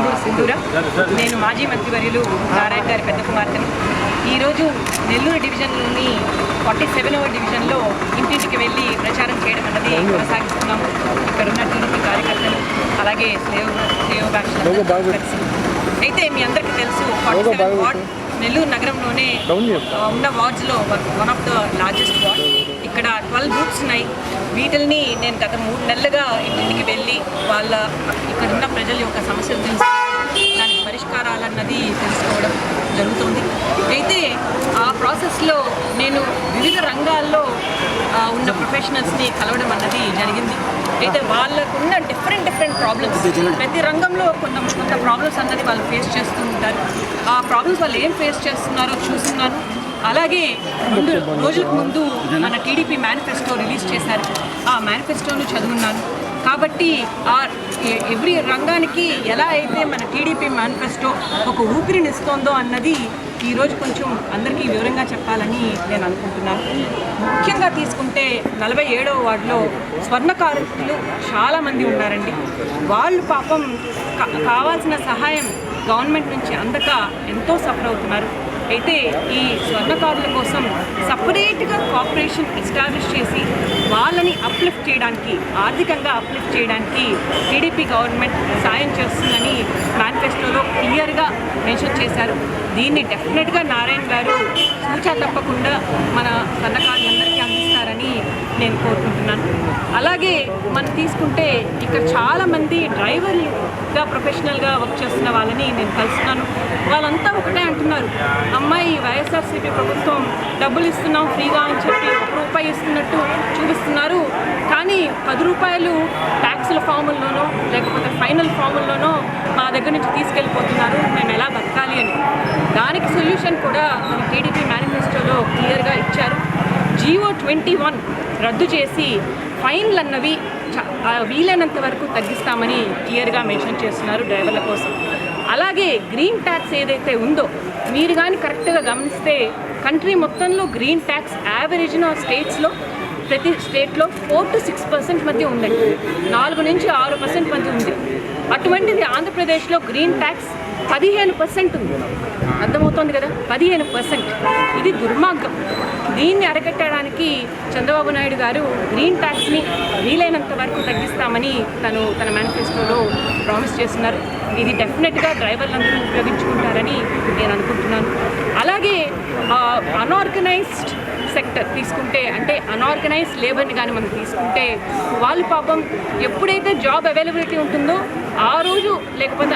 గంగూరు సింధూర. నేను మాజీ మంత్రివర్యులు నారాయణ గారి పెద్ద కుమార్తెను. ఈరోజు నెల్లూరు డివిజన్లోని 47వ డివిజన్లో ఇంటింటికి వెళ్ళి ప్రచారం చేయడం అన్నది కొనసాగిస్తున్నాము. ఇక్కడున్న టీడీపీ కార్యకర్తలు అలాగే అయితే మీ అందరికీ తెలుసు 47 వార్డ్ నెల్లూరు నగరంలోనే ఉన్న వార్డ్స్లో one of the largest ward. ఇక్కడ 12 బూత్స్ ఉన్నాయి. వీటిని నేను గత 3 నెలలుగా ఇంటింటికి వెళ్ళి ఇక్కడ ఉన్న ప్రజల యొక్క సమస్యలు తెలుసుకోవడం, దానికి పరిష్కారాలన్నది తెలుసుకోవడం జరుగుతుంది. అయితే ఆ ప్రాసెస్లో నేను వివిధ రంగాల్లో ఉన్న ప్రొఫెషనల్స్ని కలవడం అన్నది జరిగింది. అయితే వాళ్ళకున్న డిఫరెంట్ ప్రాబ్లమ్స్, ప్రతి రంగంలో కొంత ప్రాబ్లమ్స్ అన్నది వాళ్ళు ఫేస్ చేస్తూ ఉంటారు. ఆ ప్రాబ్లమ్స్ వాళ్ళు ఏం ఫేస్ చేస్తున్నారో చూస్తున్నాను. అలాగే 2 రోజుల ముందు మన టీడీపీ మేనిఫెస్టో రిలీజ్ చేశారు. ఆ మేనిఫెస్టోను చదువున్నాను. కాబట్టి ఎవ్రీ రంగానికి ఎలా అయితే మన టీడీపీ మేనిఫెస్టో ఒక ఊపిరినిస్తోందో అన్నది ఈరోజు కొంచెం అందరికీ వివరంగా చెప్పాలని నేను అనుకుంటున్నాను. ముఖ్యంగా తీసుకుంటే 47వ వార్డులో స్వర్ణకారులు చాలామంది ఉన్నారండి. వాళ్ళు పాపం కావాల్సిన సహాయం గవర్నమెంట్ నుంచి అందక ఎంతో సఫర్ అవుతున్నారు. అయితే ఈ స్వర్ణకారుల కోసం సపరేట్గా కార్పొరేషన్ ఎస్టాబ్లిష్ చేసి వాళ్ళని అప్లిఫ్ట్ చేయడానికి, ఆర్థికంగా అప్లిఫ్ట్ చేయడానికి టీడీపీ గవర్నమెంట్ సాయం చేస్తుందని మేనిఫెస్టోలో క్లియర్గా మెన్షన్ చేశారు. దీన్ని డెఫినెట్గా నారాయణ గారు సూచన తప్పకుండా మన స్వర్ణకారులందరికీ అందిస్తారని నేను కోరుకుంటున్నాను. అలాగే మనం తీసుకుంటే ఇక్కడ చాలామంది డ్రైవర్లుగా ప్రొఫెషనల్గా వర్క్ చేస్తున్న వాళ్ళని నేను కలుస్తున్నాను. వాళ్ళంతా ఒకటే అంటున్నారు, అమ్మాయి వైఎస్ఆర్సీపీ ప్రభుత్వం డబ్బులు ఇస్తున్నాం ఫ్రీగా అని చెప్పి ₹1 ఇస్తున్నట్టు చూపిస్తున్నారు, కానీ ₹10 ట్యాక్సుల ఫాముల్లోనో లేకపోతే ఫైనల్ ఫాముల్లోనో మా దగ్గర నుంచి తీసుకెళ్ళిపోతున్నారు, మేము ఎలా బతకాలి అని. దానికి సొల్యూషన్ కూడా మన టీడీపీ మేనిఫెస్టోలో క్లియర్గా ఇచ్చారు. GO 21 రద్దు చేసి ఫైన్లు అన్నవి వీలైనంత వరకు తగ్గిస్తామని క్లియర్గా మెన్షన్ చేస్తున్నారు డ్రైవర్ల కోసం. అలాగే గ్రీన్ ట్యాక్స్ ఏదైతే ఉందో మీరు కానీ కరెక్ట్గా గమనిస్తే కంట్రీ మొత్తంలో గ్రీన్ ట్యాక్స్ యావరేజ్న స్టేట్స్లో ప్రతి స్టేట్లో 4 to 6% మధ్య ఉందండి. 4 నుంచి 6% మధ్య ఉంది. అటువంటిది ఆంధ్రప్రదేశ్లో గ్రీన్ ట్యాక్స్ 15% ఉంది. అర్థమవుతుంది కదా, 15%. ఇది దుర్మార్గం. దీన్ని అరికట్టడానికి చంద్రబాబు నాయుడు గారు గ్రీన్ ట్యాక్స్ని వీలైనంత వరకు తగ్గిస్తామని తన మేనిఫెస్టోలో ప్రామిస్ చేస్తున్నారు. ఇది డెఫినెట్గా డ్రైవర్లందరూ ఉపయోగించుకుంటారని నేను అనుకుంటున్నాను. అలాగే అన్ఆర్గనైజ్డ్ సెక్టర్ తీసుకుంటే, అంటే అన్ఆర్గనైజ్డ్ లేబర్ని కానీ మనం తీసుకుంటే వాళ్ళు పాపం ఎప్పుడైతే జాబ్ అవైలబిలిటీ ఉంటుందో ఆ రోజు లేకపోతే